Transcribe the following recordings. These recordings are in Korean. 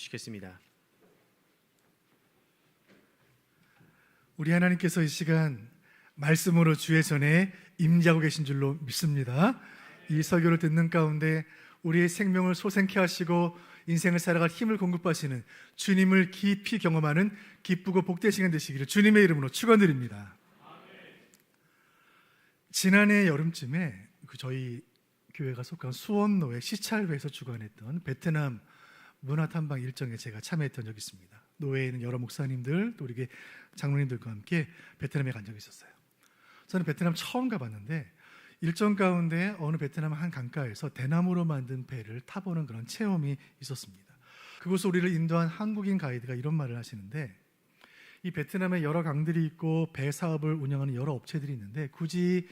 주시겠습니다. 우리 하나님께서 이 시간 말씀으로 주의 전에 임재하고 계신 줄로 믿습니다. 이 설교를 듣는 가운데 우리의 생명을 소생케 하시고 인생을 살아갈 힘을 공급하시는 주님을 깊이 경험하는 기쁘고 복된 시간 되시기를 주님의 이름으로 축원드립니다. 지난해 여름쯤에 저희 교회가 속한 수원로의 시찰회에서 주관했던 베트남 문화탐방 일정에 제가 참여했던 적이 있습니다. 노회에 있는 여러 목사님들 또 우리 장로님들과 함께 베트남에 간 적이 있었어요. 저는 베트남 처음 가봤는데 일정 가운데 어느 베트남 한 강가에서 대나무로 만든 배를 타보는 그런 체험이 있었습니다. 그곳에 우리를 인도한 한국인 가이드가 이런 말을 하시는데, 이 베트남에 여러 강들이 있고 배 사업을 운영하는 여러 업체들이 있는데 굳이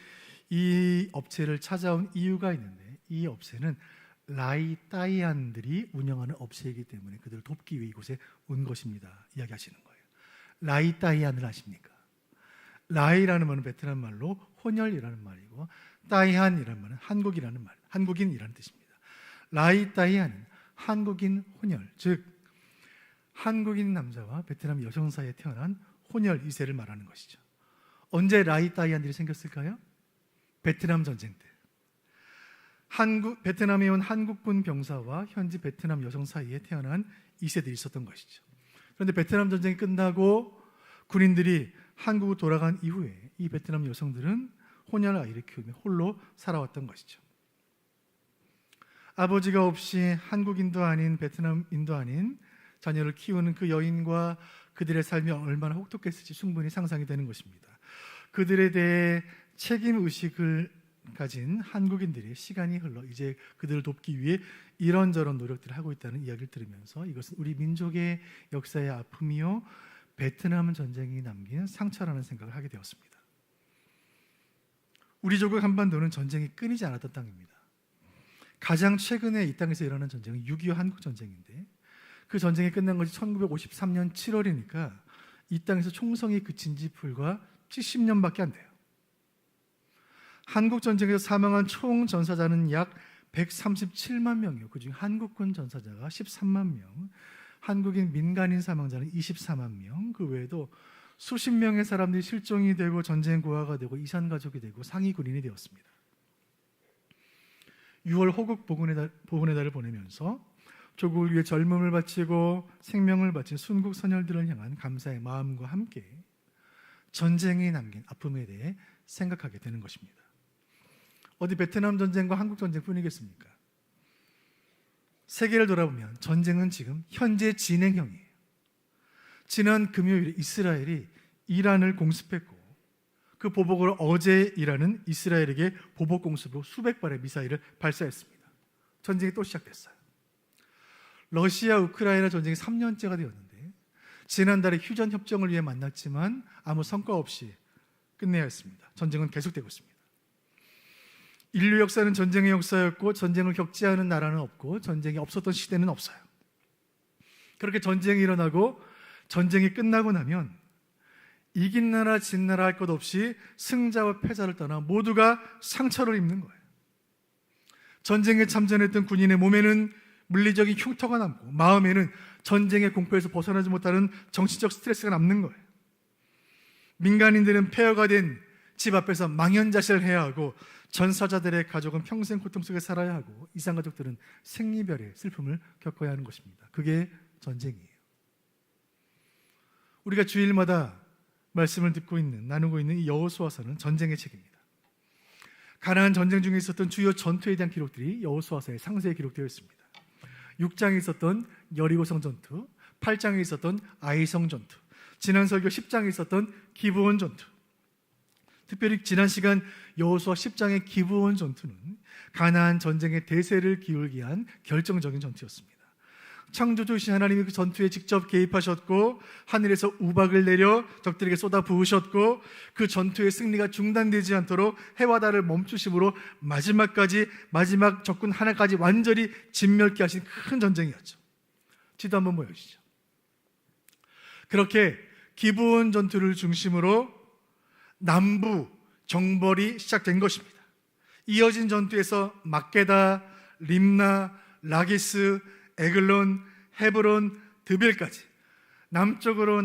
이 업체를 찾아온 이유가 있는데, 이 업체는 라이 따이안들이 운영하는 업체이기 때문에 그들을 돕기 위해 이곳에 온 것입니다. 이야기하시는 거예요. 라이 따이안을 아십니까? 라이라는 말은 베트남 말로 혼혈이라는 말이고, 따이안이라는 말은 한국이라는 말, 한국인이라는 뜻입니다. 라이 따이안은 한국인 혼혈, 즉 한국인 남자와 베트남 여성 사이에 태어난 혼혈 2세를 말하는 것이죠. 언제 라이 따이안들이 생겼을까요? 베트남 전쟁 때 베트남에 온 한국군 병사와 현지 베트남 여성 사이에 태어난 2세들이 있었던 것이죠. 그런데 베트남 전쟁이 끝나고 군인들이 한국으로 돌아간 이후에 이 베트남 여성들은 혼혈 아이를 키우며 홀로 살아왔던 것이죠. 아버지가 없이 한국인도 아닌 베트남인도 아닌 자녀를 키우는 그 여인과 그들의 삶이 얼마나 혹독했을지 충분히 상상이 되는 것입니다. 그들에 대해 책임의식을 가진 한국인들이 시간이 흘러 이제 그들을 돕기 위해 이런저런 노력들을 하고 있다는 이야기를 들으면서 이것은 우리 민족의 역사의 아픔이요 베트남 전쟁이 남긴 상처라는 생각을 하게 되었습니다. 우리 조국 한반도는 전쟁이 끊이지 않았던 땅입니다. 가장 최근에 이 땅에서 일어난 전쟁은 6.25 한국전쟁인데, 그 전쟁이 끝난 것이 1953년 7월이니까 이 땅에서 총성이 그친 지 불과 70년밖에 안 돼요. 한국전쟁에서 사망한 총 전사자는 약 137만 명이요. 그중 한국군 전사자가 13만 명, 한국인 민간인 사망자는 24만 명, 그 외에도 수십 명의 사람들이 실종이 되고 전쟁 고아가 되고 이산가족이 되고 상위 군인이 되었습니다. 6월 호국 복원의 달을 보내면서 조국을 위해 젊음을 바치고 생명을 바친 순국 선열들을 향한 감사의 마음과 함께 전쟁이 남긴 아픔에 대해 생각하게 되는 것입니다. 어디 베트남 전쟁과 한국 전쟁뿐이겠습니까? 세계를 돌아보면 전쟁은 지금 현재 진행형이에요. 지난 금요일에 이스라엘이 이란을 공습했고, 그 보복으로 어제 이란은 이스라엘에게 보복 공습으로 수백 발의 미사일을 발사했습니다. 전쟁이 또 시작됐어요. 러시아 우크라이나 전쟁이 3년째가 되었는데 지난달에 휴전 협정을 위해 만났지만 아무 성과 없이 끝내야 했습니다. 전쟁은 계속되고 있습니다. 인류 역사는 전쟁의 역사였고 전쟁을 겪지 않은 나라는 없고 전쟁이 없었던 시대는 없어요. 그렇게 전쟁이 일어나고 전쟁이 끝나고 나면 이긴 나라 진 나라 할 것 없이 승자와 패자를 떠나 모두가 상처를 입는 거예요. 전쟁에 참전했던 군인의 몸에는 물리적인 흉터가 남고 마음에는 전쟁의 공포에서 벗어나지 못하는 정신적 스트레스가 남는 거예요. 민간인들은 폐허가 된 집 앞에서 망연자실을 해야 하고, 전사자들의 가족은 평생 고통 속에 살아야 하고, 이산가족들은 생리별의 슬픔을 겪어야 하는 것입니다. 그게 전쟁이에요. 우리가 주일마다 말씀을 나누고 있는 이 여호수아서는 전쟁의 책입니다. 가나안 전쟁 중에 있었던 주요 전투에 대한 기록들이 여호수아서에 상세히 기록되어 있습니다. 6장에 있었던 여리고성 전투, 8장에 있었던 아이성 전투, 지난 설교 10장에 있었던 기브온 전투. 특별히 지난 시간 여호수아 10장의 기브온 전투는 가나안 전쟁의 대세를 기울게 한 결정적인 전투였습니다. 창조주이신 하나님이 그 전투에 직접 개입하셨고 하늘에서 우박을 내려 적들에게 쏟아 부으셨고, 그 전투의 승리가 중단되지 않도록 해와 달을 멈추심으로 마지막 적군 하나까지 완전히 진멸케 하신 큰 전쟁이었죠. 지도 한번 보여주시죠. 그렇게 기브온 전투를 중심으로 남부 정벌이 시작된 것입니다. 이어진 전투에서 막게다, 림나, 라기스, 에글론, 헤브론 드빌까지 남쪽으로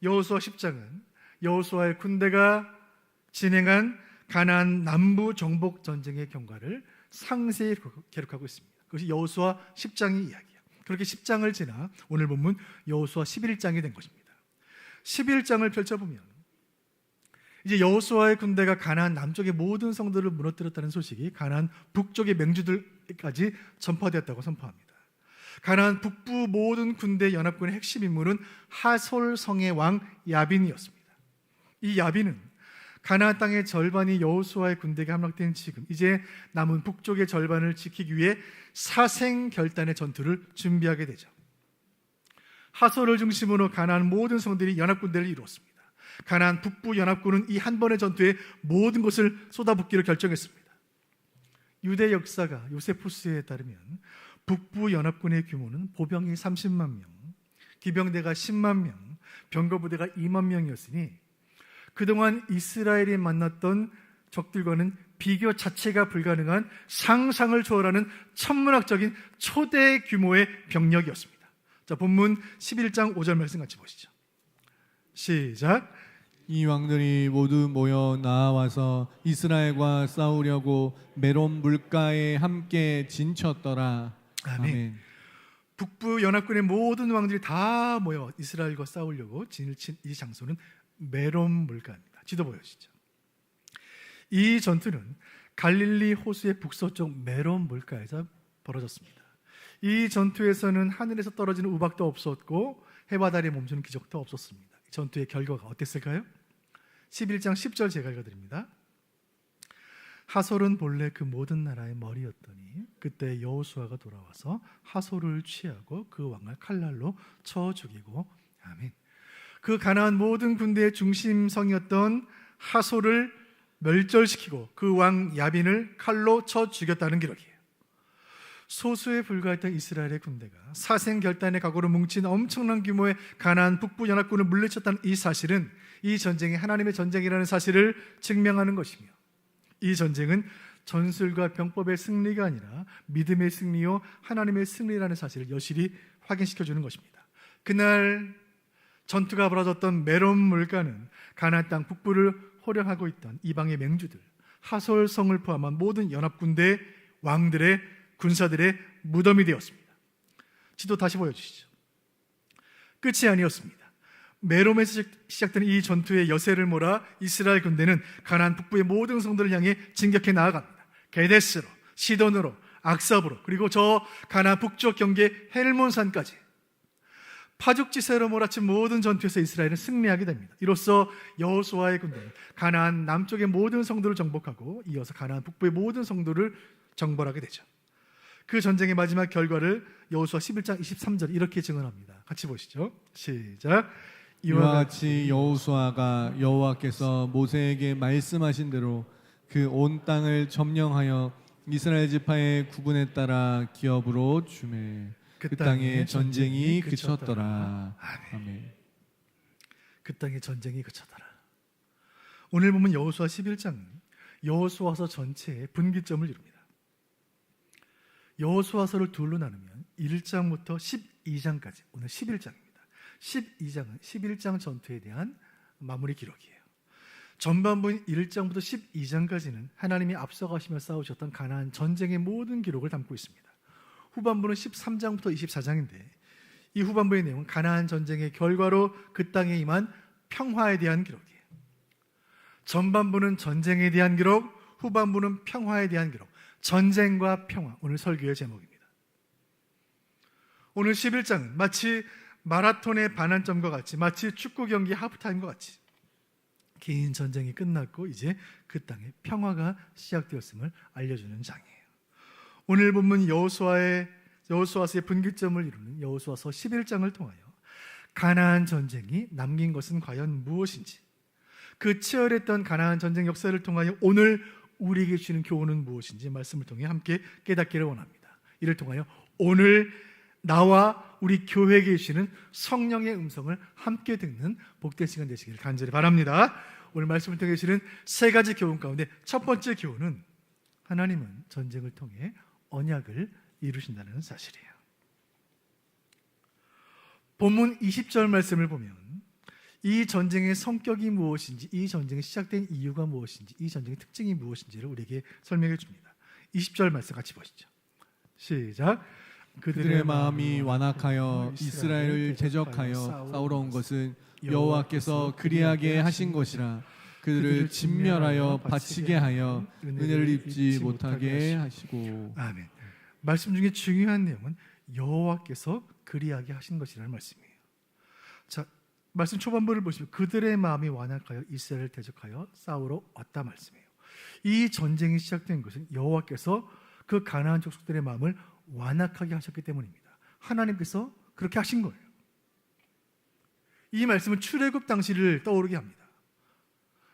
여호수아 10장은 여호수아의 군대가 진행한 가나안 남부 정복 전쟁의 경과를 상세히 기록하고 있습니다. 그것이 여호수아 10장의 이야기예요. 그렇게 10장을 지나 오늘 본문 여호수아 11장이 된 것입니다. 11장을 펼쳐보면 이제 여호수아의 군대가 가나안 남쪽의 모든 성들을 무너뜨렸다는 소식이 가나안 북쪽의 맹주들까지 전파되었다고 선포합니다. 가나안 북부 모든 군대 연합군의 핵심 인물은 하솔 성의 왕 야빈이었습니다. 이 야빈은 가나안 땅의 절반이 여호수아의 군대가 함락된 지금 이제 남은 북쪽의 절반을 지키기 위해 사생결단의 전투를 준비하게 되죠. 하솔을 중심으로 가나안 모든 성들이 연합군대를 이루었습니다. 가나안 북부 연합군은 이 한 번의 전투에 모든 것을 쏟아붓기로 결정했습니다. 유대 역사가 요세푸스에 따르면 북부 연합군의 규모는 보병이 30만 명, 기병대가 10만 명, 병거부대가 2만 명이었으니 그동안 이스라엘이 만났던 적들과는 비교 자체가 불가능한 상상을 초월하는 천문학적인 초대 규모의 병력이었습니다. 자, 본문 11장 5절 말씀 같이 보시죠. 시작. 이 왕들이 모두 모여 나와서 이스라엘과 싸우려고 메론 물가에 함께 진쳤더라. 아멘. 북부 연합군의 모든 왕들이 다 모여 이스라엘과 싸우려고 진을 친 이 장소는 메론 물가입니다. 지도 보여주시죠. 이 전투는 갈릴리 호수의 북서쪽 메론 물가에서 벌어졌습니다. 이 전투에서는 하늘에서 떨어지는 우박도 없었고 해와 달이 멈추는 기적도 없었습니다. 전투의 결과가 어땠을까요? 11장 10절 제가 읽어드립니다. 하솔은 본래 그 모든 나라의 머리였더니 그때 여호수아가 돌아와서 하솔을 취하고 그 왕을 칼날로 쳐 죽이고 아멘. 그 가나안 모든 군대의 중심성이었던 하솔을 멸절시키고 그 왕 야빈을 칼로 쳐 죽였다는 기록이에요. 소수에 불과했던 이스라엘의 군대가 사생결단의 각오로 뭉친 엄청난 규모의 가나안 북부 연합군을 물리쳤다는 이 사실은 이 전쟁이 하나님의 전쟁이라는 사실을 증명하는 것이며 이 전쟁은 전술과 병법의 승리가 아니라 믿음의 승리요 하나님의 승리라는 사실을 여실히 확인시켜주는 것입니다. 그날 전투가 벌어졌던 메론 물가는 가나안 땅 북부를 호령하고 있던 이방의 맹주들 하솔성을 포함한 모든 연합군대 왕들의 군사들의 무덤이 되었습니다. 지도 다시 보여주시죠. 끝이 아니었습니다. 메롬에서 시작된 이 전투의 여세를 몰아 이스라엘 군대는 가나안 북부의 모든 성들을 향해 진격해 나아갑니다. 게데스로, 시돈으로, 악삽으로 그리고 저 가나안 북쪽 경계 헬몬산까지 파죽지세로 몰아친 모든 전투에서 이스라엘은 승리하게 됩니다. 이로써 여호수아의 군대는 가나안 남쪽의 모든 성도를 정복하고 이어서 가나안 북부의 모든 성도를 정벌하게 되죠. 그 전쟁의 마지막 결과를 여호수아 11장 23절 이렇게 증언합니다. 같이 보시죠. 시작. 이와 같이 여호수아가 여호와께서 모세에게 말씀하신 대로 그 온 땅을 점령하여 이스라엘 지파의 구분에 따라 기업으로 주매 그 땅에 전쟁이 그쳤더라. 아멘. 그 땅에 전쟁이 그쳤더라. 오늘 보면 여호수아 11장은 여호수아서 전체의 분기점을 이룹니다. 여호수아서를 둘로 나누면 1장부터 12장까지 오늘 11장입니다. 12장은 11장 전투에 대한 마무리 기록이에요. 전반부인 1장부터 12장까지는 하나님이 앞서가시며 싸우셨던 가나안 전쟁의 모든 기록을 담고 있습니다. 후반부는 13장부터 24장인데 이 후반부의 내용은 가나안 전쟁의 결과로 그 땅에 임한 평화에 대한 기록이에요. 전반부는 전쟁에 대한 기록, 후반부는 평화에 대한 기록. 전쟁과 평화, 오늘 설교의 제목입니다. 오늘 11장은 마치 마라톤의 반환점과 같이 마치 축구 경기 하프타임과 같이 긴 전쟁이 끝났고 이제 그 땅에 평화가 시작되었음을 알려주는 장이에요. 오늘 본문 여호수아서의 분기점을 이루는 여호수아서 11장을 통하여 가나안 전쟁이 남긴 것은 과연 무엇인지 그 치열했던 가나안 전쟁 역사를 통하여 오늘 우리에게 주시는 교훈은 무엇인지 말씀을 통해 함께 깨닫기를 원합니다. 이를 통하여 오늘 나와 우리 교회에게 주시는 성령의 음성을 함께 듣는 복된 시간 되시기를 간절히 바랍니다. 오늘 말씀을 통해 주시는 세 가지 교훈 가운데 첫 번째 교훈은 하나님은 전쟁을 통해 언약을 이루신다는 사실이에요. 본문 20절 말씀을 보면 이 전쟁의 성격이 무엇인지, 이 전쟁이 시작된 이유가 무엇인지, 이 전쟁의 특징이 무엇인지를 우리에게 설명해 줍니다. 20절 말씀 같이 보시죠. 시작. 그들의 마음이 완악하여 이스라엘을 대적하여 싸우러 온 것은 여호와께서 그리하게 하신 것이라. 그들을 진멸하여 바치게 하여 은혜를 입지 못하게 하시고. 아멘. 말씀 중에 중요한 내용은 여호와께서 그리하게 하신 것이라는 말씀이에요. 자, 말씀 초반부를 보시면 그들의 마음이 완악하여 이스라엘을 대적하여 싸우러 왔다 말씀이에요. 이 전쟁이 시작된 것은 여호와께서 그 가나안 족속들의 마음을 완악하게 하셨기 때문입니다. 하나님께서 그렇게 하신 거예요. 이 말씀은 출애굽 당시를 떠오르게 합니다.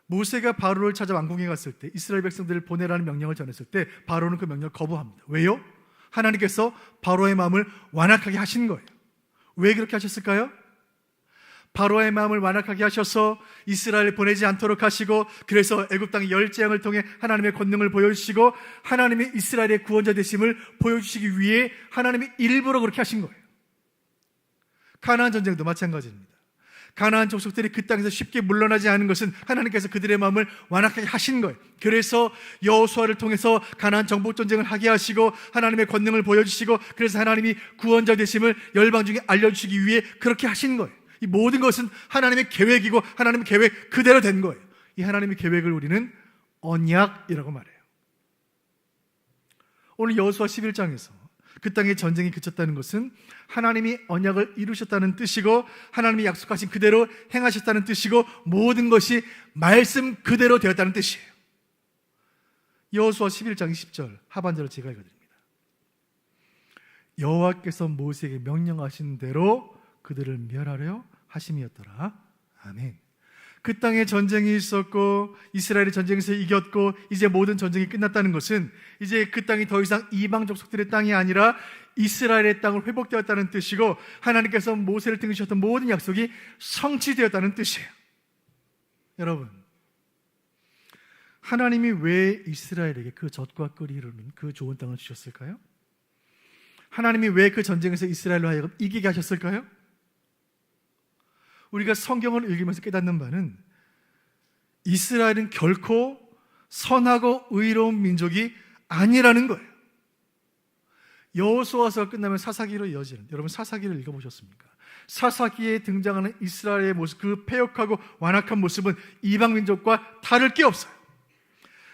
모세가 바로를 찾아 왕궁에 갔을 때, 이스라엘 백성들을 보내라는 명령을 전했을 때 바로는 그 명령을 거부합니다. 왜요? 하나님께서 바로의 마음을 완악하게 하신 거예요. 왜 그렇게 하셨을까요? 바로의 마음을 완악하게 하셔서 이스라엘을 보내지 않도록 하시고, 그래서 애굽 땅의 열 재앙을 통해 하나님의 권능을 보여주시고 하나님의 이스라엘의 구원자 되심을 보여주시기 위해 하나님이 일부러 그렇게 하신 거예요. 가나안 전쟁도 마찬가지입니다. 가나안 족속들이 그 땅에서 쉽게 물러나지 않은 것은 하나님께서 그들의 마음을 완악하게 하신 거예요. 그래서 여호수아를 통해서 가나안 정복 전쟁을 하게 하시고 하나님의 권능을 보여주시고, 그래서 하나님이 구원자 되심을 열방 중에 알려주시기 위해 그렇게 하신 거예요. 이 모든 것은 하나님의 계획이고 하나님의 계획 그대로 된 거예요. 이 하나님의 계획을 우리는 언약이라고 말해요. 오늘 여호수아 11장에서 그 땅의 전쟁이 그쳤다는 것은 하나님이 언약을 이루셨다는 뜻이고 하나님이 약속하신 그대로 행하셨다는 뜻이고 모든 것이 말씀 그대로 되었다는 뜻이에요. 여호수아 11장 20절 하반절을 제가 읽어드립니다. 여호와께서 모세에게 명령하신 대로 그들을 멸하려 하심이었더라. 아멘. 그 땅에 전쟁이 있었고 이스라엘이 전쟁에서 이겼고 이제 모든 전쟁이 끝났다는 것은 이제 그 땅이 더 이상 이방 족속들의 땅이 아니라 이스라엘의 땅을 회복되었다는 뜻이고 하나님께서 모세를 통해 주셨던 모든 약속이 성취되었다는 뜻이에요. 여러분, 하나님이 왜 이스라엘에게 그 젖과 꿀이 흐르는 그 좋은 땅을 주셨을까요? 하나님이 왜 그 전쟁에서 이스라엘로 하여금 이기게 하셨을까요? 우리가 성경을 읽으면서 깨닫는 바는 이스라엘은 결코 선하고 의로운 민족이 아니라는 거예요. 여호수아서가 끝나면 사사기로 이어지는, 여러분 사사기를 읽어보셨습니까? 사사기에 등장하는 이스라엘의 모습, 그 패역하고 완악한 모습은 이방 민족과 다를 게 없어요.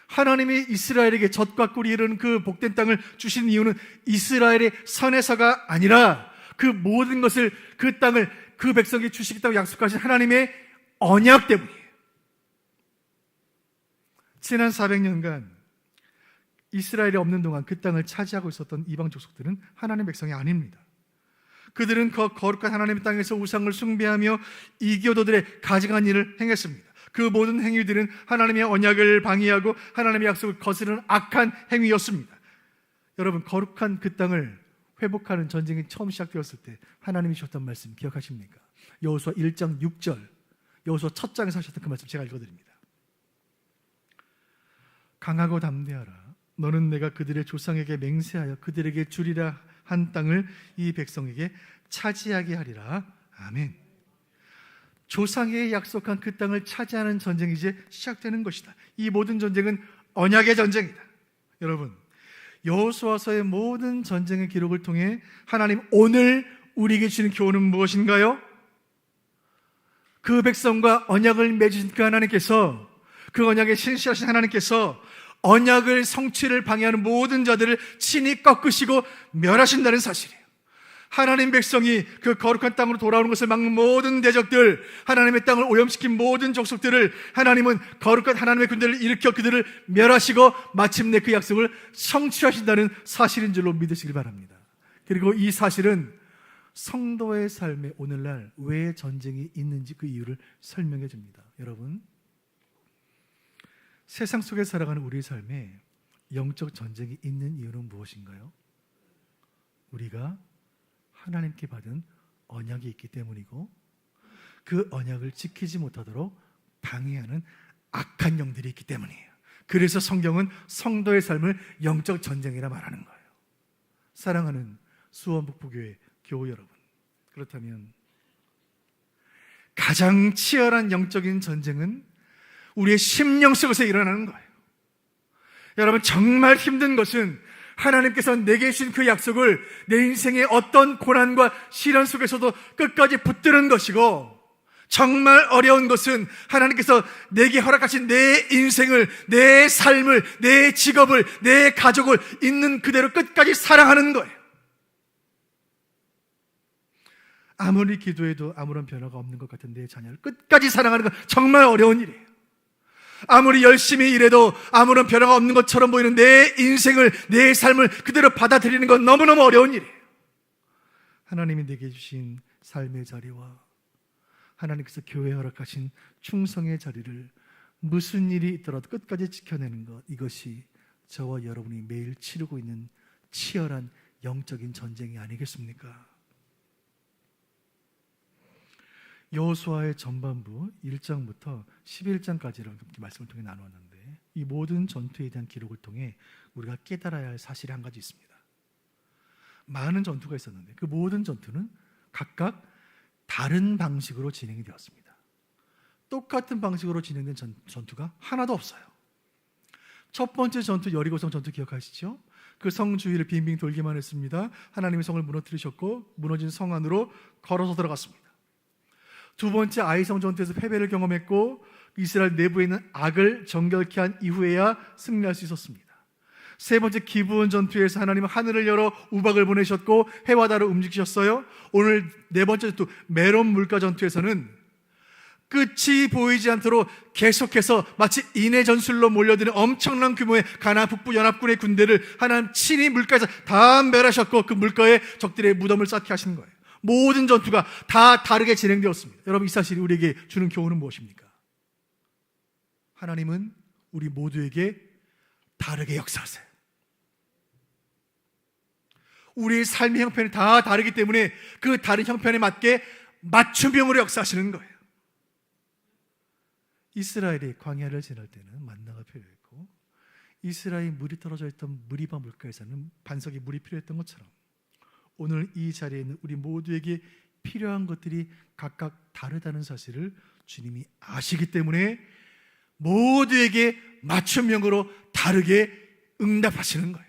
하나님이 이스라엘에게 젖과 꿀이 흐르는 그 복된 땅을 주신 이유는 이스라엘의 선에서가 아니라 그 모든 것을, 그 땅을 그 백성에게 주시겠다고 약속하신 하나님의 언약 때문이에요. 지난 400년간 이스라엘이 없는 동안 그 땅을 차지하고 있었던 이방 족속들은 하나님의 백성이 아닙니다. 그들은 그 거룩한 하나님의 땅에서 우상을 숭배하며 이교도들의 가증한 일을 행했습니다. 그 모든 행위들은 하나님의 언약을 방해하고 하나님의 약속을 거스르는 악한 행위였습니다. 여러분, 거룩한 그 땅을 회복하는 전쟁이 처음 시작되었을 때 하나님이 주셨던 말씀 기억하십니까? 여호수아 1장 6절, 여호수아 첫 장에서 하셨던 그 말씀 제가 읽어드립니다. 강하고 담대하라. 너는 내가 그들의 조상에게 맹세하여 그들에게 주리라 한 땅을 이 백성에게 차지하게 하리라. 아멘. 조상에게 약속한 그 땅을 차지하는 전쟁이 이제 시작되는 것이다. 이 모든 전쟁은 언약의 전쟁이다. 여러분, 여호수아서의 모든 전쟁의 기록을 통해 하나님 오늘 우리에게 주는 교훈은 무엇인가요? 그 백성과 언약을 맺으신 그 하나님께서, 그 언약에 신실하신 하나님께서 언약을 성취를 방해하는 모든 자들을 친히 꺾으시고 멸하신다는 사실이에요. 하나님 백성이 그 거룩한 땅으로 돌아오는 것을 막는 모든 대적들, 하나님의 땅을 오염시킨 모든 족속들을 하나님은 거룩한 하나님의 군대를 일으켜 그들을 멸하시고 마침내 그 약속을 성취하신다는 사실인 줄로 믿으시길 바랍니다. 그리고 이 사실은 성도의 삶에 오늘날 왜 전쟁이 있는지 그 이유를 설명해 줍니다. 여러분, 세상 속에 살아가는 우리의 삶에 영적 전쟁이 있는 이유는 무엇인가요? 우리가 하나님께 받은 언약이 있기 때문이고 그 언약을 지키지 못하도록 방해하는 악한 영들이 있기 때문이에요. 그래서 성경은 성도의 삶을 영적 전쟁이라 말하는 거예요. 사랑하는 수원북부교회 교우 여러분, 그렇다면 가장 치열한 영적인 전쟁은 우리의 심령 속에서 일어나는 거예요. 여러분, 정말 힘든 것은 하나님께서 내게 주신 그 약속을 내 인생의 어떤 고난과 시련 속에서도 끝까지 붙드는 것이고, 정말 어려운 것은 하나님께서 내게 허락하신 내 인생을, 내 삶을, 내 직업을, 내 가족을 있는 그대로 끝까지 사랑하는 거예요. 아무리 기도해도 아무런 변화가 없는 것 같은 내 자녀를 끝까지 사랑하는 건 정말 어려운 일이에요. 아무리 열심히 일해도 아무런 변화가 없는 것처럼 보이는 내 인생을, 내 삶을 그대로 받아들이는 건 너무너무 어려운 일이에요. 하나님이 내게 주신 삶의 자리와 하나님께서 교회에 허락하신 충성의 자리를 무슨 일이 있더라도 끝까지 지켜내는 것, 이것이 저와 여러분이 매일 치르고 있는 치열한 영적인 전쟁이 아니겠습니까? 여호수아의 전반부 1장부터 11장까지를 말씀을 통해 나누었는데, 이 모든 전투에 대한 기록을 통해 우리가 깨달아야 할 사실이 한 가지 있습니다. 많은 전투가 있었는데 그 모든 전투는 각각 다른 방식으로 진행이 되었습니다. 똑같은 방식으로 진행된 전투가 하나도 없어요. 첫 번째 전투, 여리고성 전투 기억하시죠? 그 성 주위를 빙빙 돌기만 했습니다. 하나님의 성을 무너뜨리셨고 무너진 성 안으로 걸어서 들어갔습니다. 두 번째 아이성 전투에서 패배를 경험했고 이스라엘 내부에 있는 악을 정결케 한 이후에야 승리할 수 있었습니다. 세 번째 기브온 전투에서 하나님은 하늘을 열어 우박을 보내셨고 해와 달을 움직이셨어요. 오늘 네 번째 전투 메론 물가 전투에서는 끝이 보이지 않도록 계속해서 마치 인해 전술로 몰려드는 엄청난 규모의 가나안 북부 연합군의 군대를 하나님 친히 물가에서 다 멸하셨고 그 물가에 적들의 무덤을 쌓게 하시는 거예요. 모든 전투가 다 다르게 진행되었습니다. 여러분, 이 사실이 우리에게 주는 교훈은 무엇입니까? 하나님은 우리 모두에게 다르게 역사하세요. 우리의 삶의 형편이 다 다르기 때문에 그 다른 형편에 맞게 맞춤형으로 역사하시는 거예요. 이스라엘이 광야를 지날 때는 만나가 필요했고 이스라엘이 물이 떨어져 있던 무리바 물가에서는 반석이 물이 필요했던 것처럼 오늘 이 자리에 있는 우리 모두에게 필요한 것들이 각각 다르다는 사실을 주님이 아시기 때문에 모두에게 맞춤형으로 다르게 응답하시는 거예요.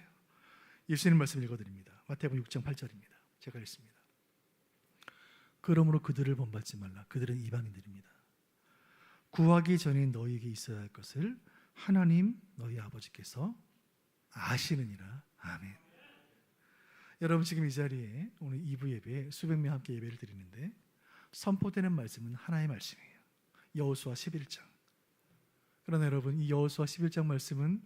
예수님 말씀 읽어드립니다. 마태복음 6장 8절입니다. 제가 읽습니다. 그러므로 그들을 본받지 말라. 그들은 이방인들입니다. 구하기 전에 너희에게 있어야 할 것을 하나님 너희 아버지께서 아시느니라. 아멘. 여러분, 지금 이 자리에 오늘 2부 예배에 수백 명 함께 예배를 드리는데 선포되는 말씀은 하나의 말씀이에요. 여호수아 11장. 그러나 여러분, 이 여호수아 11장 말씀은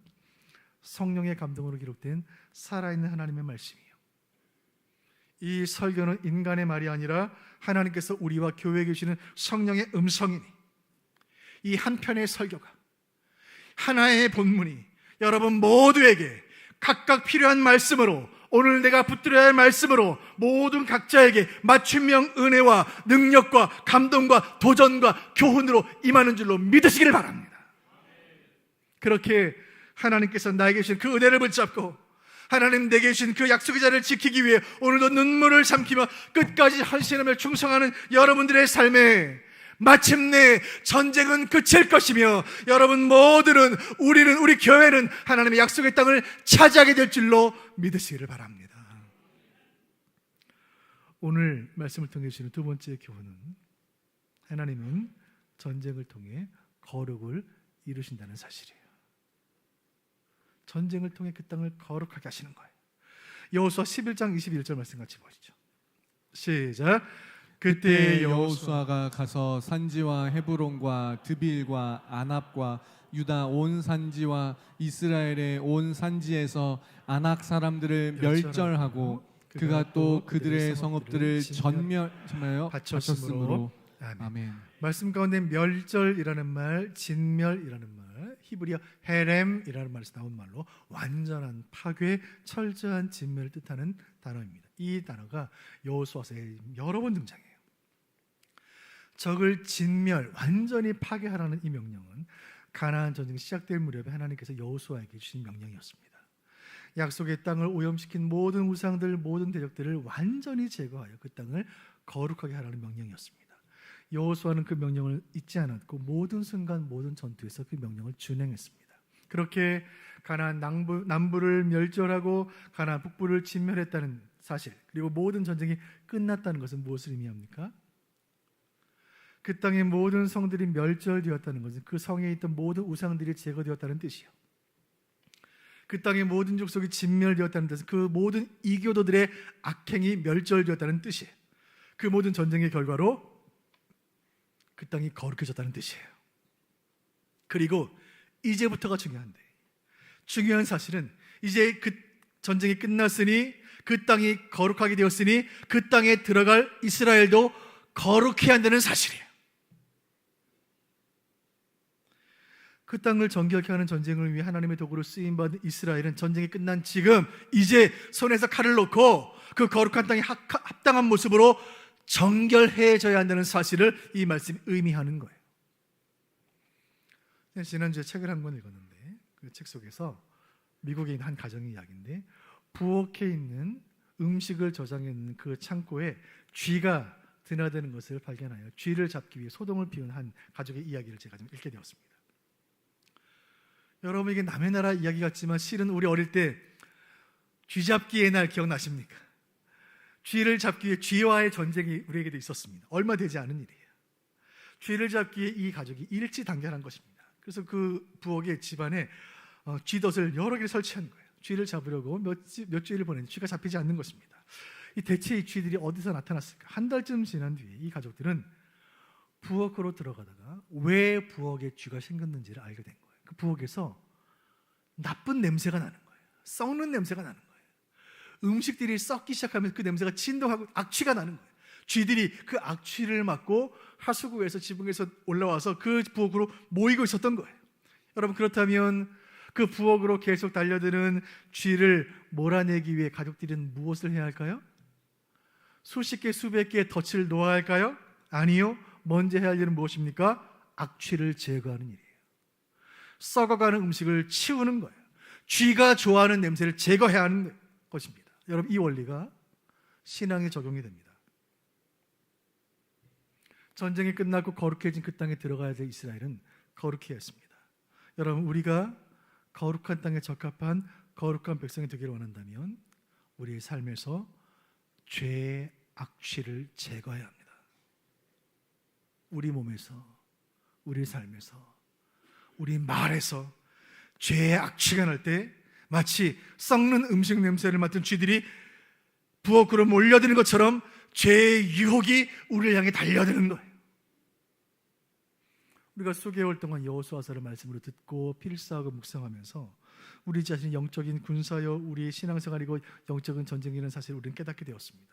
성령의 감동으로 기록된 살아있는 하나님의 말씀이에요. 이 설교는 인간의 말이 아니라 하나님께서 우리와 교회에 주시는 성령의 음성이니 이 한편의 설교가 하나의 본문이 여러분 모두에게 각각 필요한 말씀으로, 오늘 내가 붙들어야 할 말씀으로 모든 각자에게 맞춤형 은혜와 능력과 감동과 도전과 교훈으로 임하는 줄로 믿으시기를 바랍니다. 그렇게 하나님께서 나에게 주신 그 은혜를 붙잡고 하나님 내게 주신 그 약속의 자리를 지키기 위해 오늘도 눈물을 삼키며 끝까지 헌신하며 충성하는 여러분들의 삶에 마침내 전쟁은 그칠 것이며 여러분 모두는, 우리 교회는 하나님의 약속의 땅을 차지하게 될 줄로 믿으시기를 바랍니다. 오늘 말씀을 통해 주시는 두 번째 교훈은 하나님은 전쟁을 통해 거룩을 이루신다는 사실이에요. 전쟁을 통해 그 땅을 거룩하게 하시는 거예요. 여호수아 11장 21절 말씀 같이 보시죠. 시작. 그때 여호수아가 가서 산지와 헤브론과 드빌과 아납과 유다 온 산지와 이스라엘의 온 산지에서 아낙 사람들을 멸절하고 그가 또 그들의 성읍들을 전멸하여 바쳤으므로. 아멘. 말씀 가운데 멸절이라는 말, 진멸이라는 말, 히브리어 헤렘이라는 말에서 나온 말로 완전한 파괴, 철저한 진멸을 뜻하는 단어입니다. 이 단어가 여호수아서에 여러 번 등장해요. 적을 진멸, 완전히 파괴하라는 이 명령은 가나안 전쟁이 시작될 무렵에 하나님께서 여호수아에게 주신 명령이었습니다. 약속의 땅을 오염시킨 모든 우상들, 모든 대적들을 완전히 제거하여 그 땅을 거룩하게 하라는 명령이었습니다. 여호수아는 그 명령을 잊지 않았고 모든 순간 모든 전투에서 그 명령을 준행했습니다. 그렇게 가나안 남부를 멸절하고 가나안 북부를 진멸했다는 사실, 그리고 모든 전쟁이 끝났다는 것은 무엇을 의미합니까? 그 땅의 모든 성들이 멸절되었다는 것은 그 성에 있던 모든 우상들이 제거되었다는 뜻이요. 그 땅의 모든 족속이 진멸되었다는 뜻은 그 모든 이교도들의 악행이 멸절되었다는 뜻이에요. 그 모든 전쟁의 결과로 그 땅이 거룩해졌다는 뜻이에요. 그리고 이제부터가 중요한데, 중요한 사실은 이제 그 전쟁이 끝났으니 그 땅이 거룩하게 되었으니 그 땅에 들어갈 이스라엘도 거룩해야 한다는 사실이에요. 그 땅을 정결케 하는 전쟁을 위해 하나님의 도구로 쓰임받은 이스라엘은 전쟁이 끝난 지금 이제 손에서 칼을 놓고 그 거룩한 땅에 합당한 모습으로 정결해져야 한다는 사실을 이 말씀이 의미하는 거예요. 지난주에 책을 한 권 읽었는데 그 책 속에서 미국에 있는 한 가정의 이야기인데, 부엌에 있는 음식을 저장해 놓는 그 창고에 쥐가 드나드는 것을 발견하여 쥐를 잡기 위해 소동을 피운 한 가족의 이야기를 제가 좀 읽게 되었습니다. 여러분, 이게 남의 나라 이야기 같지만 실은 우리 어릴 때 쥐잡기의 날 기억나십니까? 쥐를 잡기 위해 쥐와의 전쟁이 우리에게도 있었습니다. 얼마 되지 않은 일이에요. 쥐를 잡기 위해 이 가족이 일치단결한 것입니다. 그래서 그 부엌에 집안에 쥐덫을 여러 개를 설치한 거예요. 쥐를 잡으려고 몇 주일을 보냈는데 쥐가 잡히지 않는 것입니다. 대체 이 쥐들이 어디서 나타났을까? 한 달쯤 지난 뒤에 이 가족들은 부엌으로 들어가다가 왜 부엌에 쥐가 생겼는지를 알게 된 거예요. 그 부엌에서 나쁜 냄새가 나는 거예요. 썩는 냄새가 나는 거예요. 음식들이 썩기 시작하면 그 냄새가 진동하고 악취가 나는 거예요. 쥐들이 그 악취를 맡고 하수구에서 지붕에서 올라와서 그 부엌으로 모이고 있었던 거예요. 여러분, 그렇다면 그 부엌으로 계속 달려드는 쥐를 몰아내기 위해 가족들은 무엇을 해야 할까요? 수십 개, 수백 개의 덫을 놓아야 할까요? 아니요. 먼저 해야 할 일은 무엇입니까? 악취를 제거하는 일이에요. 썩어가는 음식을 치우는 거예요. 쥐가 좋아하는 냄새를 제거해야 하는 것입니다. 여러분, 이 원리가 신앙에 적용이 됩니다. 전쟁이 끝나고 거룩해진 그 땅에 들어가야 될 이스라엘은 거룩해야 했습니다. 여러분, 우리가 거룩한 땅에 적합한 거룩한 백성이 되기를 원한다면 우리의 삶에서 죄의 악취를 제거해야 합니다. 우리 몸에서, 우리 삶에서, 우리 말에서 죄의 악취가 날 때 마치 썩는 음식 냄새를 맡은 쥐들이 부엌으로 몰려드는 것처럼 죄의 유혹이 우리를 향해 달려드는 거예요. 우리가 수개월 동안 여호수아서를 말씀으로 듣고 필사하고 묵상하면서 우리 자신이 영적인 군사여 우리의 신앙생활이고 영적인 전쟁이라는 사실을 우리는 깨닫게 되었습니다.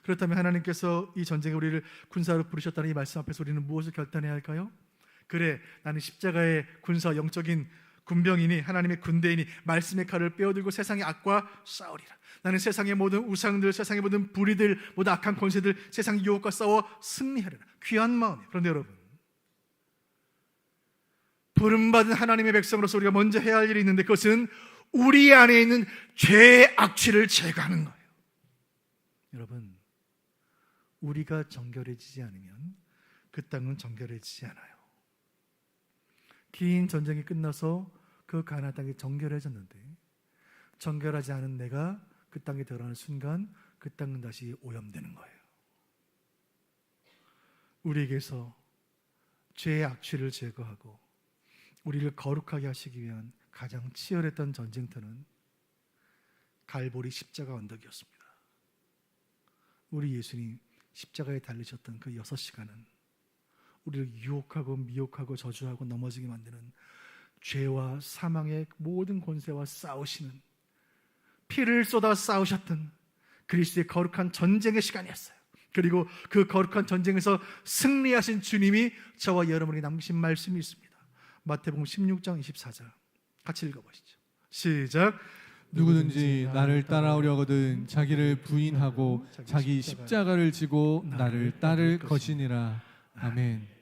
그렇다면 하나님께서 이 전쟁에 우리를 군사로 부르셨다는 이 말씀 앞에서 우리는 무엇을 결단해야 할까요? 그래, 나는 십자가의 군사, 영적인 군병이니 하나님의 군대이니 말씀의 칼을 빼어들고 세상의 악과 싸우리라. 나는 세상의 모든 우상들, 세상의 모든 불의들, 모든 악한 권세들, 세상의 유혹과 싸워 승리하리라. 귀한 마음이에요. 그런데 여러분, 부름받은 하나님의 백성으로서 우리가 먼저 해야 할 일이 있는데 그것은 우리 안에 있는 죄의 악취를 제거하는 거예요. 여러분, 우리가 정결해지지 않으면 그 땅은 정결해지지 않아요. 긴 전쟁이 끝나서 그 가나안 땅이 정결해졌는데 정결하지 않은 내가 그 땅에 들어가는 순간 그 땅은 다시 오염되는 거예요. 우리에게서 죄의 악취를 제거하고 우리를 거룩하게 하시기 위한 가장 치열했던 전쟁터는 갈보리 십자가 언덕이었습니다. 우리 예수님 십자가에 달리셨던 그 6시간은 우리를 유혹하고 미혹하고 저주하고 넘어지게 만드는 죄와 사망의 모든 권세와 싸우시는, 피를 쏟아 싸우셨던 그리스도의 거룩한 전쟁의 시간이었어요. 그리고 그 거룩한 전쟁에서 승리하신 주님이 저와 여러분에게 남기신 말씀이 있습니다. 마태복음 16장 24절 같이 읽어보시죠. 시작. 누구든지 나를 따라오려거든 자기를 부인하고 자기 십자가를 지고 나를 따를 것이니라. 아멘.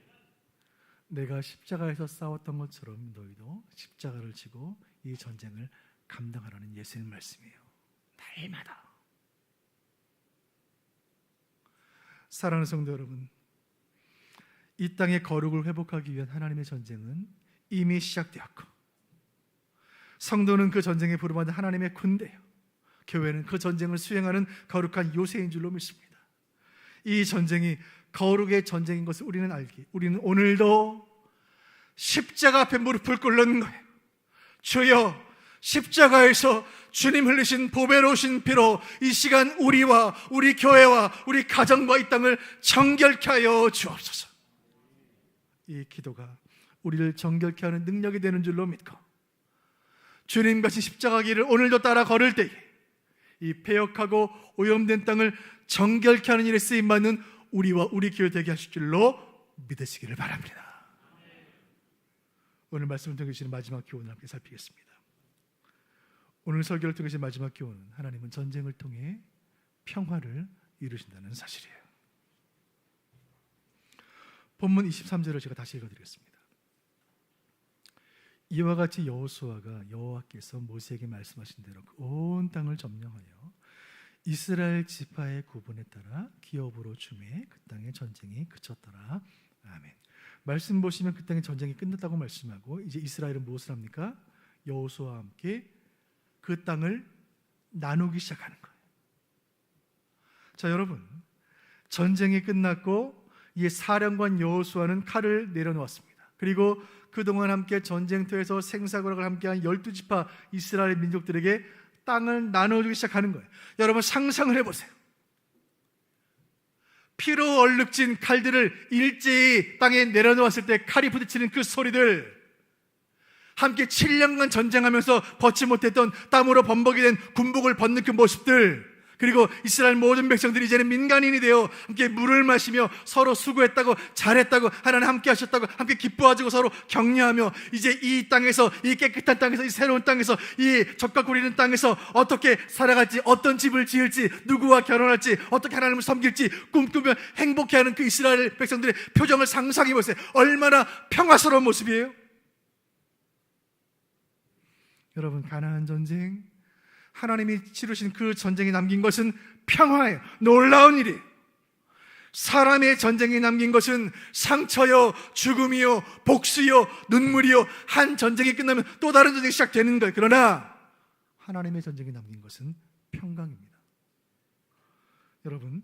내가 십자가에서 싸웠던 것처럼 너희도 십자가를 지고 이 전쟁을 감당하라는 예수님 말씀이에요. 날마다. 사랑하는 성도 여러분, 이 땅의 거룩을 회복하기 위한 하나님의 전쟁은 이미 시작되었고, 성도는 그 전쟁에 부름받은 하나님의 군대요, 교회는 그 전쟁을 수행하는 거룩한 요새인 줄로 믿습니다. 이 전쟁이 거룩의 전쟁인 것을 우리는 오늘도 십자가 앞에 무릎을 꿇는 거예요. 주여, 십자가에서 주님 흘리신 보배로우신 피로 이 시간 우리와 우리 교회와 우리 가정과 이 땅을 정결케 하여 주옵소서. 이 기도가 우리를 정결케 하는 능력이 되는 줄로 믿고, 주님같이 십자가 길을 오늘도 따라 걸을 때에 이 패역하고 오염된 땅을 정결케 하는 일에 쓰임받는 우리와 우리 교회 되게 하실 줄로 믿으시기를 바랍니다. 오늘 말씀을 통해 마지막 교훈을 함께 살피겠습니다. 오늘 설교를 통해 마지막 교훈은 하나님은 전쟁을 통해 평화를 이루신다는 사실이에요. 본문 23절을 제가 다시 읽어드리겠습니다. 이와 같이 여호수아가 여호와께서 모세에게 말씀하신 대로 온 땅을 점령하여 이스라엘 지파의 구분에 따라 기업으로 주매 그 땅의 전쟁이 그쳤더라. 아멘. 말씀 보시면 그 땅의 전쟁이 끝났다고 말씀하고, 이제 이스라엘은 무엇을 합니까? 여호수아와 함께 그 땅을 나누기 시작하는 거예요. 자, 여러분, 전쟁이 끝났고 이 사령관 여호수아는 칼을 내려놓았습니다. 그리고 그동안 함께 전쟁터에서 생사고락을 함께한 12지파 이스라엘 민족들에게 땅을 나눠주기 시작하는 거예요. 여러분, 상상을 해보세요. 피로 얼룩진 칼들을 일제히 땅에 내려놓았을 때 칼이 부딪히는 그 소리들, 함께 7년간 전쟁하면서 벗지 못했던 땀으로 범벅이 된 군복을 벗는 그 모습들, 그리고 이스라엘 모든 백성들이 이제는 민간인이 되어 함께 물을 마시며 서로 수고했다고, 잘했다고, 하나님 함께 하셨다고 함께 기뻐하고 서로 격려하며, 이제 이 땅에서, 이 깨끗한 땅에서, 이 새로운 땅에서, 이 적과 구리는 땅에서 어떻게 살아갈지, 어떤 집을 지을지, 누구와 결혼할지, 어떻게 하나님을 섬길지 꿈꾸며 행복해하는 그 이스라엘 백성들의 표정을 상상해 보세요. 얼마나 평화스러운 모습이에요. 여러분, 가나안 전쟁, 하나님이 치르신 그 전쟁이 남긴 것은 평화예요. 놀라운 일이에요. 사람의 전쟁이 남긴 것은 상처요, 죽음이요, 복수요, 눈물이요. 한 전쟁이 끝나면 또 다른 전쟁이 시작되는 거예요. 그러나 하나님의 전쟁이 남긴 것은 평강입니다. 여러분,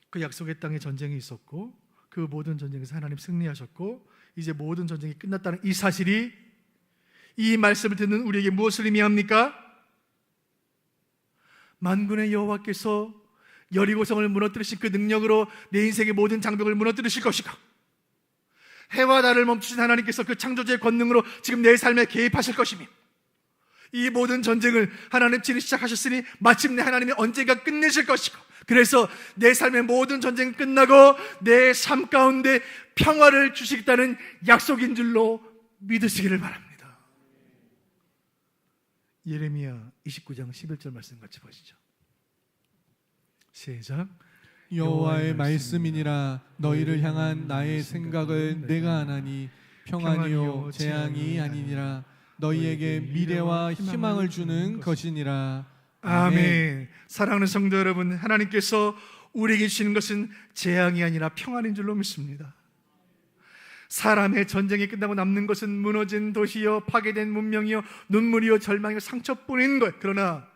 그 약속의 땅에 전쟁이 있었고 그 모든 전쟁에서 하나님 승리하셨고 이제 모든 전쟁이 끝났다는 이 사실이, 이 말씀을 듣는 우리에게 무엇을 의미합니까? 만군의 여호와께서 여리고성을 무너뜨리신 그 능력으로 내 인생의 모든 장벽을 무너뜨리실 것이고, 해와 달을 멈추신 하나님께서 그 창조주의 권능으로 지금 내 삶에 개입하실 것이며, 이 모든 전쟁을 하나님 친히 시작하셨으니 마침내 하나님이 언젠가 끝내실 것이고, 그래서 내 삶의 모든 전쟁이 끝나고 내 삶 가운데 평화를 주시겠다는 약속인 줄로 믿으시기를 바랍니다. 예레미야 29장 11절 말씀 같이 보시죠. 시작. 여호와의 말씀이니라. 너희를 향한 나의 생각을 내가 아나니 평안이요 재앙이 아니니라. 너희에게 미래와 희망을 주는 것이니라. 아멘. 사랑하는 성도 여러분, 하나님께서 우리에게 주시는 것은 재앙이 아니라 평안인 줄로 믿습니다. 사람의 전쟁이 끝나고 남는 것은 무너진 도시요, 파괴된 문명이요, 눈물이요, 절망이요, 상처뿐인 것. 그러나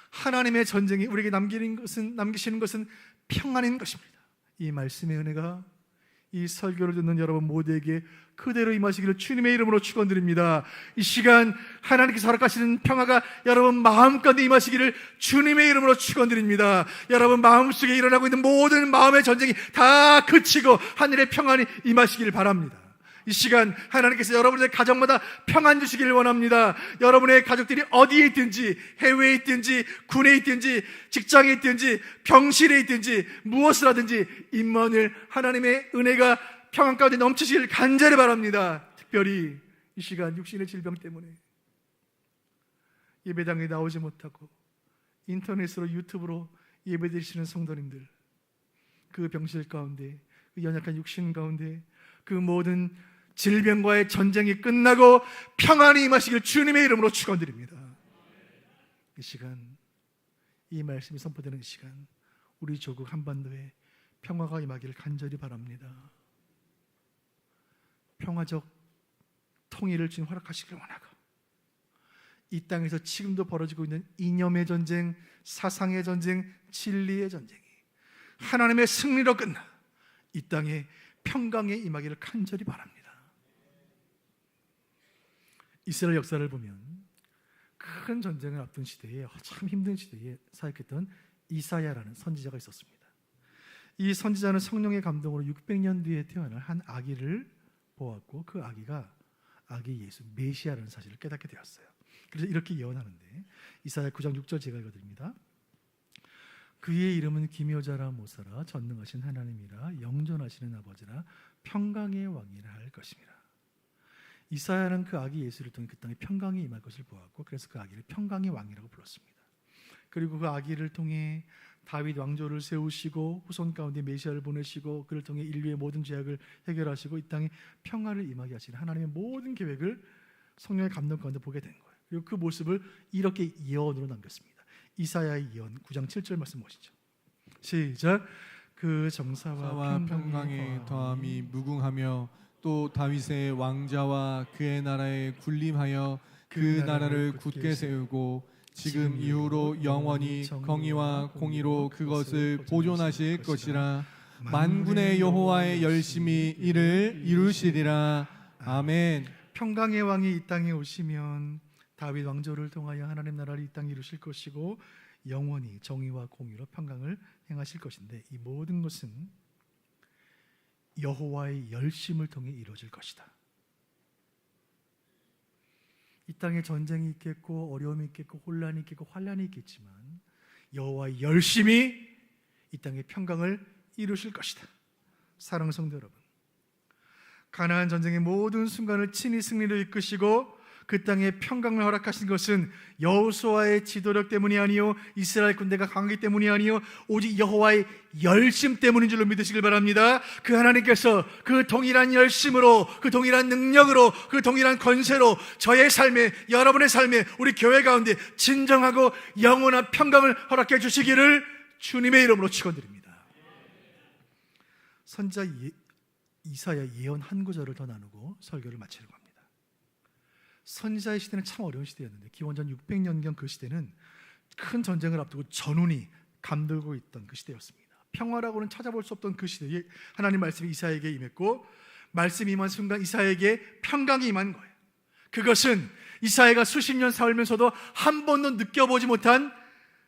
하나님의 전쟁이 우리에게 남기시는 것은 평안인 것입니다. 이 말씀의 은혜가 이 설교를 듣는 여러분 모두에게 그대로 임하시기를 주님의 이름으로 축원드립니다. 이 시간 하나님께서 허락하시는 평화가 여러분 마음가운데 임하시기를 주님의 이름으로 축원드립니다. 여러분 마음속에 일어나고 있는 모든 마음의 전쟁이 다 그치고 하늘의 평안이 임하시기를 바랍니다. 이 시간 하나님께서 여러분의 가정마다 평안 주시기를 원합니다. 여러분의 가족들이 어디에 있든지, 해외에 있든지, 군에 있든지, 직장에 있든지, 병실에 있든지, 무엇을 하든지 임마누엘 하나님의 은혜가 평안 가운데 넘치시기를 간절히 바랍니다. 특별히 이 시간 육신의 질병 때문에 예배당에 나오지 못하고 인터넷으로, 유튜브로 예배드리시는 성도님들, 그 병실 가운데, 그 연약한 육신 가운데 그 모든 질병과의 전쟁이 끝나고 평안이 임하시길 주님의 이름으로 축원드립니다. 이 시간, 이 말씀이 선포되는 이 시간, 우리 조국 한반도에 평화가 임하기를 간절히 바랍니다. 평화적 통일을 주님 허락하시길 원하고, 이 땅에서 지금도 벌어지고 있는 이념의 전쟁, 사상의 전쟁, 진리의 전쟁이 하나님의 승리로 끝나 이 땅에 평강에 임하기를 간절히 바랍니다. 이스라엘 역사를 보면 큰 전쟁을 앞둔 시대에, 참 힘든 시대에 사역했던 이사야라는 선지자가 있었습니다. 이 선지자는 성령의 감동으로 600년 뒤에 태어날 한 아기를 보았고, 그 아기가 아기 예수 메시아라는 사실을 깨닫게 되었어요. 그래서 이렇게 예언하는데, 이사야 9장 6절 제가 읽어드립니다. 그의 이름은 기묘자라 모사라 전능하신 하나님이라 영존하시는 아버지라 평강의 왕이라 할 것입니다. 이사야는 그 아기 예수를 통해 그 땅에 평강이 임할 것을 보았고, 그래서 그 아기를 평강의 왕이라고 불렀습니다. 그리고 그 아기를 통해 다윗 왕조를 세우시고 후손 가운데 메시아를 보내시고, 그를 통해 인류의 모든 죄악을 해결하시고 이 땅에 평화를 임하게 하시는 하나님의 모든 계획을 성령의 감동 가운데 보게 된 거예요. 그리고 그 모습을 이렇게 예언으로 남겼습니다. 이사야의 예언 9장 7절 말씀 보시죠. 시작. 그 정사와 평강의 더함이 무궁하며 또 다윗의 왕자와 그의 나라에 군림하여 그 나라를 굳게 세우고 지금 이후로 영원히 정의와 공의로 그것을 보존하실 것이라. 만군의 여호와의 열심히 이를 이루시리라. 아멘. 평강의 왕이 이 땅에 오시면 다윗 왕조를 통하여 하나님 나라를 이 땅에 이루실 것이고, 영원히 정의와 공의로 평강을 행하실 것인데, 이 모든 것은 여호와의 열심을 통해 이루어질 것이다. 이 땅에 전쟁이 있겠고 어려움이 있겠고 혼란이 있겠고 환란이 있겠지만 여호와의 열심이 이 땅에 평강을 이루실 것이다. 사랑하는 성도 여러분, 가나안 전쟁의 모든 순간을 친히 승리로 이끄시고 그 땅에 평강을 허락하신 것은 여호수아의 지도력 때문이 아니요 이스라엘 군대가 강하기 때문이 아니요 오직 여호와의 열심 때문인 줄로 믿으시길 바랍니다. 그 하나님께서 그 동일한 열심으로, 그 동일한 능력으로, 그 동일한 권세로 저의 삶에, 여러분의 삶에, 우리 교회 가운데 진정하고 영원한 평강을 허락해 주시기를 주님의 이름으로 축원드립니다. 선지자 이사야 예언 한 구절을 더 나누고 설교를 마치려고 합니다. 선지자의 시대는 참 어려운 시대였는데, 기원전 600년경 그 시대는 큰 전쟁을 앞두고 전운이 감돌고 있던 그 시대였습니다. 평화라고는 찾아볼 수 없던 그 시대에 하나님 말씀이 이사야에게 임했고, 말씀이 임한 순간 이사야에게 평강이 임한 거예요. 그것은 이사야가 수십 년 살면서도 한 번도 느껴보지 못한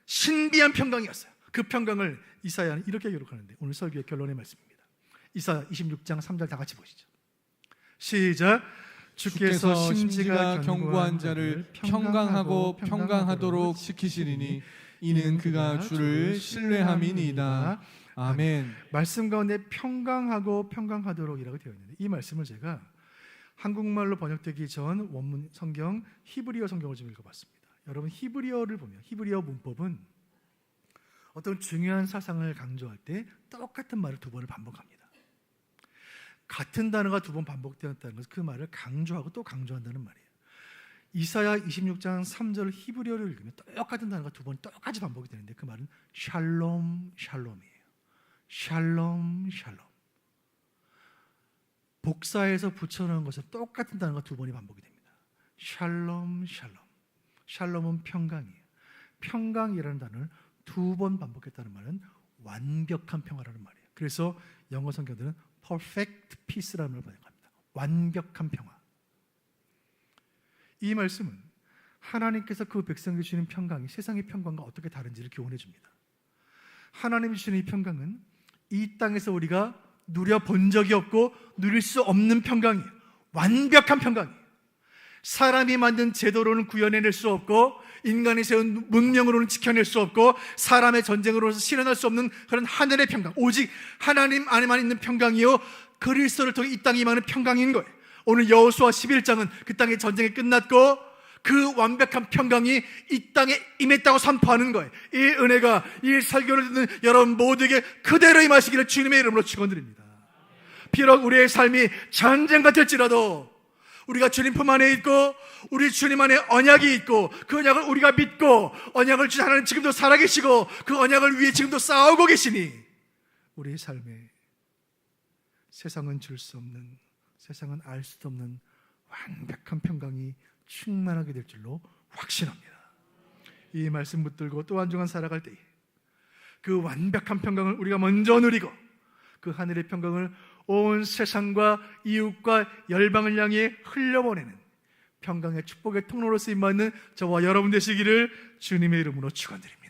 신비한 평강이었어요. 그 평강을 이사야는 이렇게 기록하는데, 오늘 설교의 결론의 말씀입니다. 이사야 26장 3절 다 같이 보시죠. 시작. 주께서 심지가 견고한 자를 평강하고 평강하도록 시키시리니 이는 그가 주를 신뢰함이니이다. 아멘. 말씀 가운데 평강하고 평강하도록이라고 되어 있는데, 이 말씀을 제가 한국말로 번역되기 전 원문 성경 히브리어 성경을 좀 읽어봤습니다. 여러분, 히브리어를 보면 히브리어 문법은 어떤 중요한 사상을 강조할 때 똑같은 말을 두 번을 반복합니다. 같은 단어가 두 번 반복되었다는 것은 그 말을 강조하고 또 강조한다는 말이에요. 이사야 26장 3절 히브리어를 읽으면 똑같은 단어가 두 번 똑같이 반복이 되는데, 그 말은 샬롬 샬롬이에요. 샬롬 샬롬. 복사해서 붙여놓은 것은 똑같은 단어가 두 번이 반복이 됩니다. 샬롬 샬롬. 샬롬은 평강이에요. 평강이라는 단어를 두 번 반복했다는 말은 완벽한 평화라는 말이에요. 그래서 영어 성경들은 perfect peace라는 걸 번역합니다. 완벽한 평화. 이 말씀은 하나님께서 그 백성에게 주시는 평강이 세상의 평강과 어떻게 다른지를 교훈해 줍니다. 하나님이 주시는 이 평강은 이 땅에서 우리가 누려본 적이 없고 누릴 수 없는 평강이에요. 완벽한 평강이에요. 사람이 만든 제도로는 구현해낼 수 없고 인간이 세운 문명으로는 지켜낼 수 없고 사람의 전쟁으로서 실현할 수 없는 그런 하늘의 평강, 오직 하나님 안에만 있는 평강이요 그리스도를 통해 이 땅에 임하는 평강인 거예요. 오늘 여호수아 11장은 그 땅의 전쟁이 끝났고 그 완벽한 평강이 이 땅에 임했다고 선포하는 거예요. 이 은혜가 이 설교를 듣는 여러분 모두에게 그대로 임하시기를 주님의 이름으로 축원드립니다. 비록 우리의 삶이 전쟁 같을지라도 우리가 주님 품 안에 있고 우리 주님 안에 언약이 있고 그 언약을 우리가 믿고 언약을 주신 하나님 지금도 살아계시고 그 언약을 위해 지금도 싸우고 계시니 우리의 삶에 세상은 줄 수 없는 세상은 알 수도 없는 완벽한 평강이 충만하게 될 줄로 확신합니다. 이 말씀 붙들고 또 한 주간 살아갈 때에 그 완벽한 평강을 우리가 먼저 누리고 그 하늘의 평강을 온 세상과 이웃과 열방을 향해 흘려보내는 평강의 축복의 통로로 쓰임받는 저와 여러분 되시기를 주님의 이름으로 축원드립니다.